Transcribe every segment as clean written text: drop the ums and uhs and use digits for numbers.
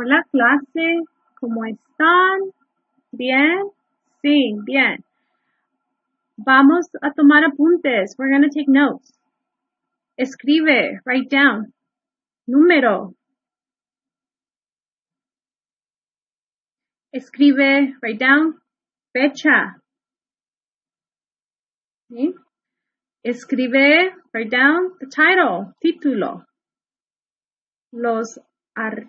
Hola clase, ¿cómo están? ¿Bien? Sí, bien. Vamos a tomar apuntes. We're going to take notes. Escribe, write down. Número. Escribe, write down. Fecha. ¿Sí? Escribe, write down the title, título. Los artículos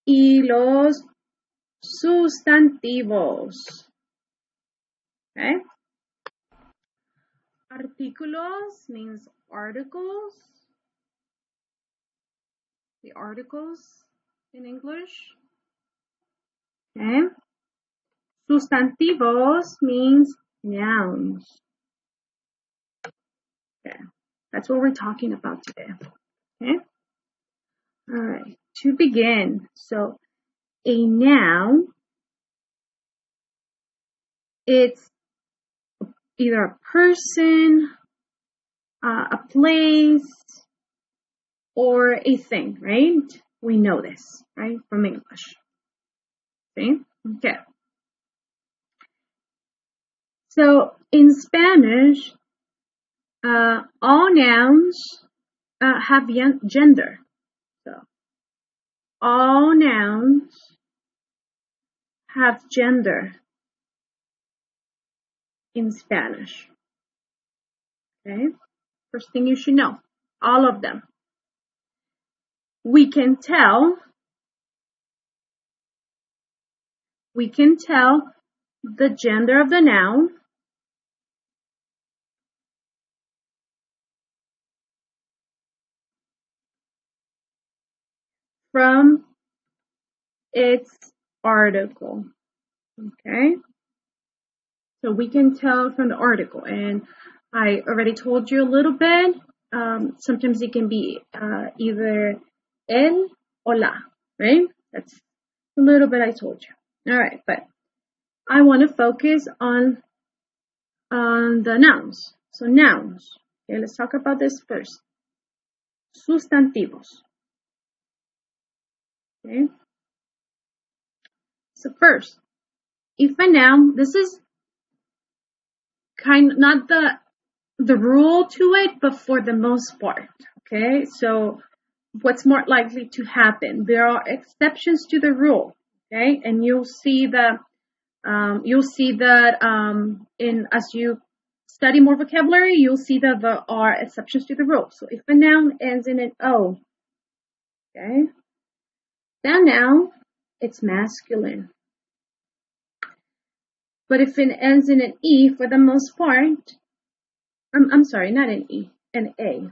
y los sustantivos. Okay? Artículos means articles. The articles in English. Okay. Sustantivos means nouns. Okay. That's what we're talking about today. Okay. All right. To begin, so a noun, it's either a person, a place, or a thing, right? We know this, right, from English. Okay. So in Spanish, all nouns have gender. So all nouns have gender in Spanish. Okay. First thing you should know, all of them. We can tell the gender of the noun from its article. Okay. So we can tell from the article, and I already told you a little bit. Sometimes it can be either el or la, right? That's a little bit I told you. All right, but I want to focus on the nouns. So nouns. Okay, let's talk about this first. Sustantivos. Okay. So first, if a noun, this is kind of not the rule to it, but for the most part. Okay, so what's more likely to happen? There are exceptions to the rule. Okay, and you'll see that in as you study more vocabulary, you'll see that there are exceptions to the rule. So if a noun ends in an O, okay, that noun, it's masculine. But if it ends in an E, for the most part, I'm sorry, not an E, an A.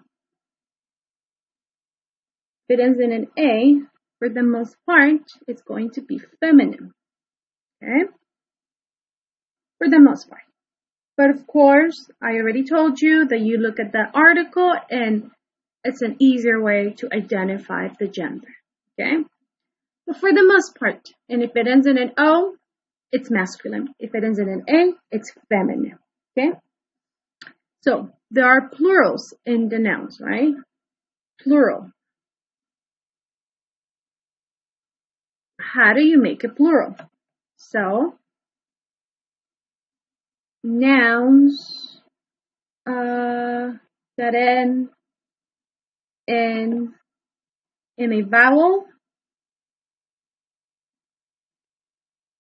If it ends in an A, for the most part, it's going to be feminine. Okay? For the most part. But of course, I already told you that you look at the article and it's an easier way to identify the gender. Okay? But for the most part, and if it ends in an O, it's masculine. If it ends in an A, it's feminine. Okay? So there are plurals in the nouns, right? Plural. How do you make a plural? So nouns that end in a vowel,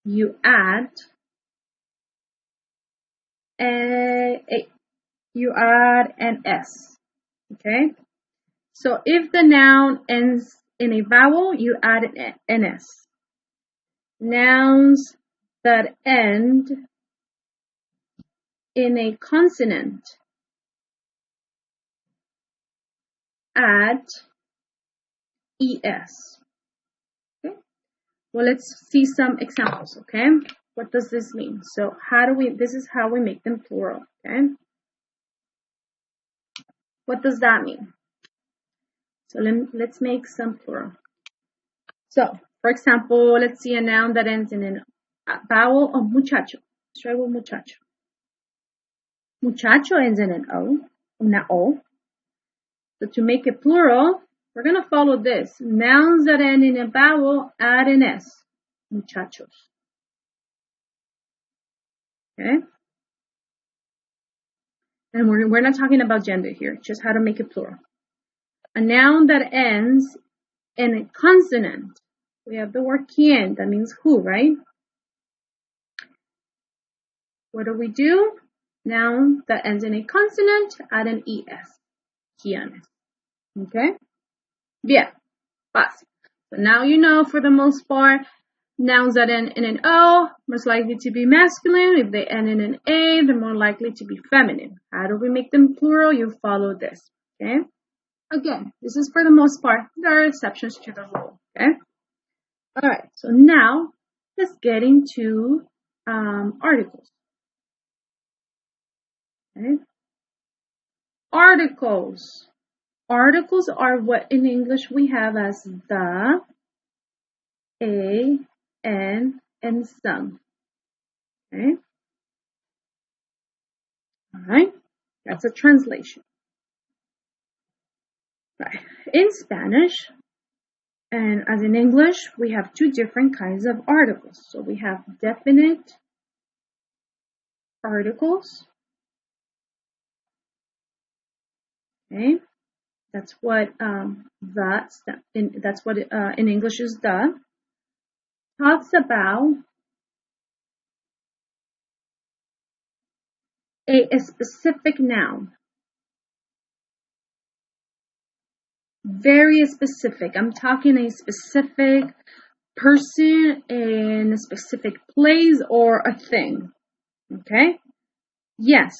you add an S. Okay? So if the noun ends in a vowel, you add an S. Nouns that end in a consonant, add ES. Okay? Well, let's see some examples, okay? What does this mean? So this is how we make them plural, okay? What does that mean? So let's make some plural. So, for example, let's see a noun that ends in a vowel of muchacho. Let's try with muchacho. Muchacho ends in an O, una O. So to make it plural, we're going to follow this. Nouns that end in a vowel, add an S. Muchachos. Okay? And we're not talking about gender here, just how to make it plural. A noun that ends in a consonant. We have the word quien, that means who, right? What do? Noun that ends in a consonant, add an ES. Quienes. Okay? Bien. Fácil. So now you know, for the most part, nouns that end in an O, most likely to be masculine. If they end in an A, they're more likely to be feminine. How do we make them plural? You follow this. Okay? Again, this is for the most part. There are exceptions to the rule. Okay? All right. So now, let's get into articles. Okay? Articles. Articles are what in English we have as the, a, and some. Okay? All right? That's a translation. Right. In Spanish, and as in English, we have two different kinds of articles. So we have definite articles. Okay? That's what in English is the. Talks about a specific noun. Very specific. I'm talking a specific person in a specific place or a thing. Okay? Yes.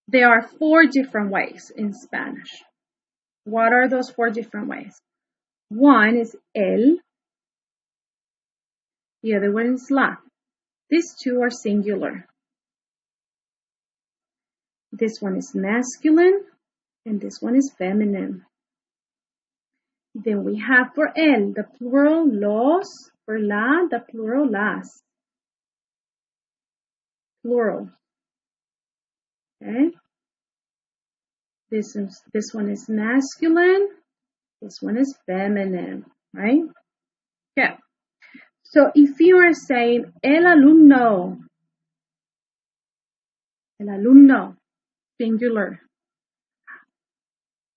There are 4 different ways in Spanish. What are those 4 different ways? One is el. The other one is la. These 2 are singular. This one is masculine and this one is feminine. Then we have for el, the plural los. For la, the plural las. Plural. Okay? This one is masculine. This one is feminine. Right? Okay. So if you are saying el alumno, singular.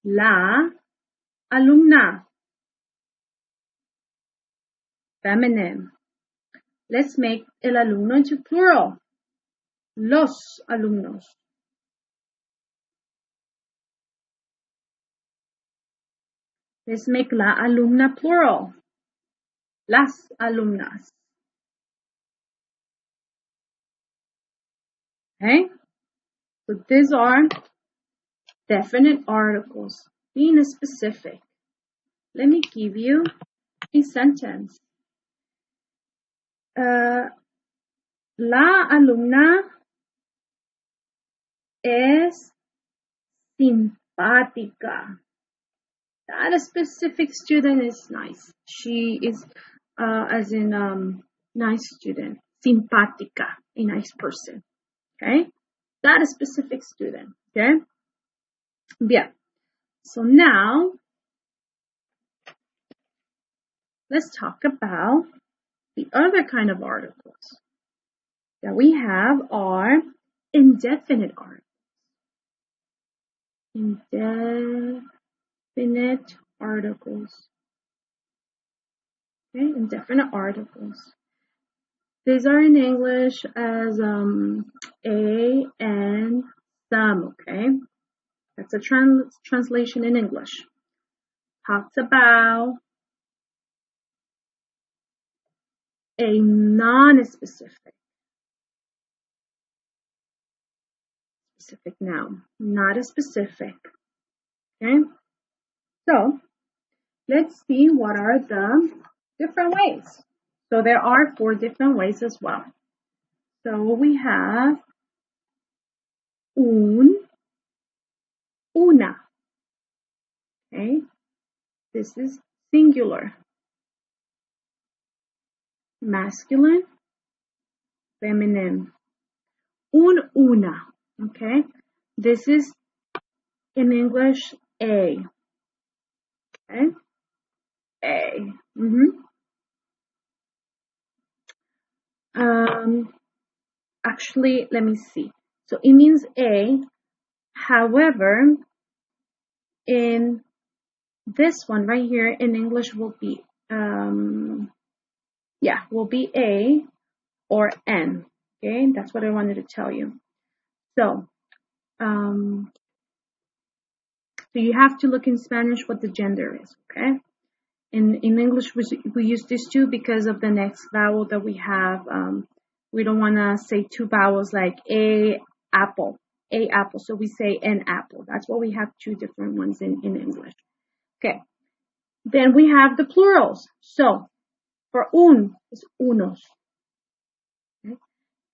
La alumna, feminine. Let's make el alumno into plural. Los alumnos. Let's make la alumna plural. Las alumnas. Okay? So these are definite articles, being specific. Let me give you a sentence. La alumna es simpática. That specific student is nice. She is, as in, nice student. Simpática, a nice person. Okay? That specific student. Okay? Bien. So now, let's talk about the other kind of articles that we have are indefinite articles. Indefinite articles. Okay, indefinite articles. These are in English as a and some, okay? That's a translation in English. Talks about a non-specific noun, not a specific. Okay? So, let's see what are the different ways. So there are 4 different ways as well. So we have una. Okay? This is singular. Masculine, feminine. Una. Okay? This is in English a. Okay? A. Actually, let me see. So it means A. However, in this one right here in English will be will be A or N. Okay, that's what I wanted to tell you. So so you have to look in Spanish what the gender is. Okay. In English, we use these two because of the next vowel that we have. We don't want to say two vowels like a apple. So we say an apple. That's why we have two different ones in English. Okay. Then we have the plurals. So for un is unos. Okay.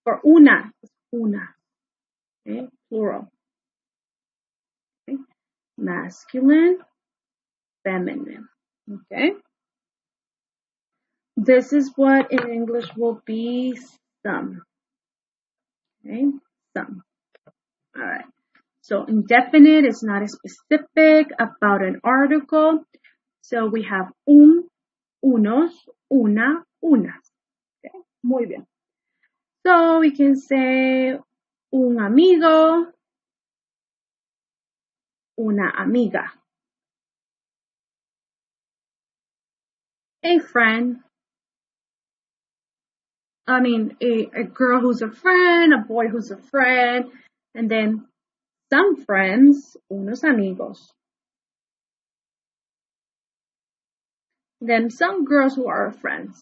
For una is una. Okay. Plural. Okay. Masculine, feminine. Okay. This is what in English will be some. Okay. Some. All right. So indefinite is not specific about an article. So we have un, unos, una, unas. Okay. Muy bien. So we can say un amigo, una amiga. A friend. I mean, a girl who's a friend, a boy who's a friend, and then some friends, unos amigos. Then some girls who are friends,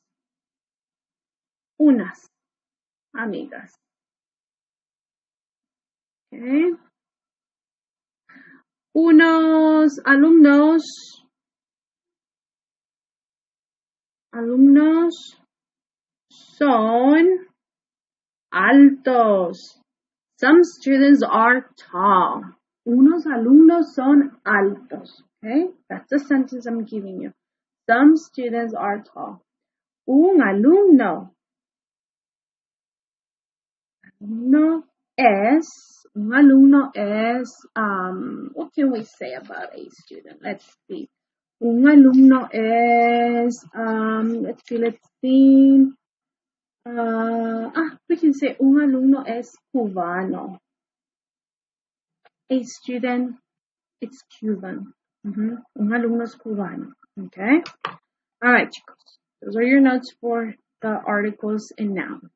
unas amigas. Okay. Unos alumnos son altos. Some students are tall. Unos alumnos son altos. Okay, that's the sentence I'm giving you. Some students are tall. Un alumno what can we say about a student? Let's see. Un alumno es, let's see. We can say un alumno es cubano. A student, it's Cuban. Un alumno es cubano. Okay. All right, chicos. Those are your notes for the articles and nouns.